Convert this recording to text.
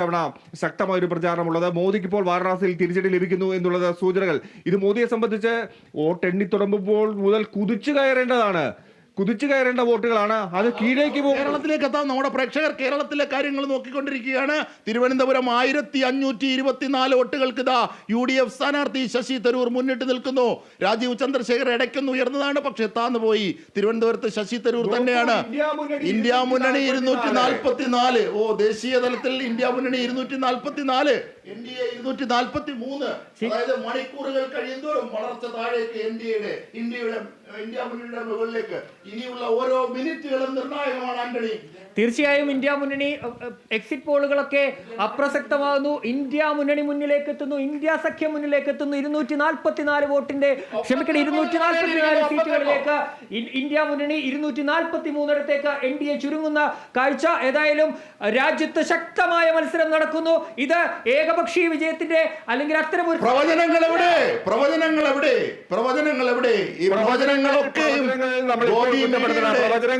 തവണ ശക്തമായ ഒരു പ്രചാരണമുള്ളത്. മോദിക്ക് ഇപ്പോൾ വാരണാസിയിൽ തിരിച്ചടി ലഭിക്കുന്നു എന്നുള്ളത് സൂചനകൾ. ഇത് മോദിയെ സംബന്ധിച്ച് വോട്ടെണ്ണി തുടങ്ങുമ്പോൾ മുതൽ കുതിച്ചു കയറേണ്ട വോട്ടുകളാണ്. അത് കീഴേക്ക് പോകും. കേരളത്തിലേക്ക് എത്താൻ നമ്മുടെ പ്രേക്ഷകർ കേരളത്തിലെ കാര്യങ്ങൾ നോക്കിക്കൊണ്ടിരിക്കുകയാണ്. തിരുവനന്തപുരം 1524 വോട്ടുകൾക്ക് ഇതാ UDF സ്ഥാനാർത്ഥി ശശി തരൂർ മുന്നിട്ട് നിൽക്കുന്നു. രാജീവ് ചന്ദ്രശേഖർ ഇടയ്ക്കൊന്ന് ഉയർന്നതാണ്, പക്ഷെ താന്നു പോയി. തിരുവനന്തപുരത്ത് ശശി തരൂർ തന്നെയാണ്. ഇന്ത്യ മുന്നണി 244. ദേശീയ തലത്തിൽ ഇന്ത്യ മുന്നണി 244, NDA 243. അതായത് മണിക്കൂറുകൾ കഴിയുന്തോറും വളർച്ച താഴേക്ക് ഇന്ത്യ മുന്നണിയുടെ മുകളിലേക്ക്. ഇനിയുള്ള ഓരോ മിനിറ്റുകളും നിർണായകമാണ് ആന്റണി. തീർച്ചയായും ഇന്ത്യ മുന്നണി എക്സിറ്റ് പോളുകളൊക്കെ അപ്രസക്തമാകുന്നു. ഇന്ത്യ മുന്നണി മുന്നിലേക്ക് എത്തുന്നു, ഇന്ത്യ സഖ്യം മുന്നിലേക്ക് എത്തുന്നു. 244 വോട്ടിന്റെ 244 സീറ്റുകളിലേക്ക് ഇന്ത്യ മുന്നണി 243 NDA ചുരുങ്ങുന്ന കാഴ്ച. ഏതായാലും രാജ്യത്ത് ശക്തമായ മത്സരം നടക്കുന്നു. ഇത് ഏകപക്ഷീയ വിജയത്തിന്റെ അല്ലെങ്കിൽ അത്തരം ഒരു പ്രവചനങ്ങൾ എവിടെ? ഈ പ്രവചനങ്ങളൊക്കെ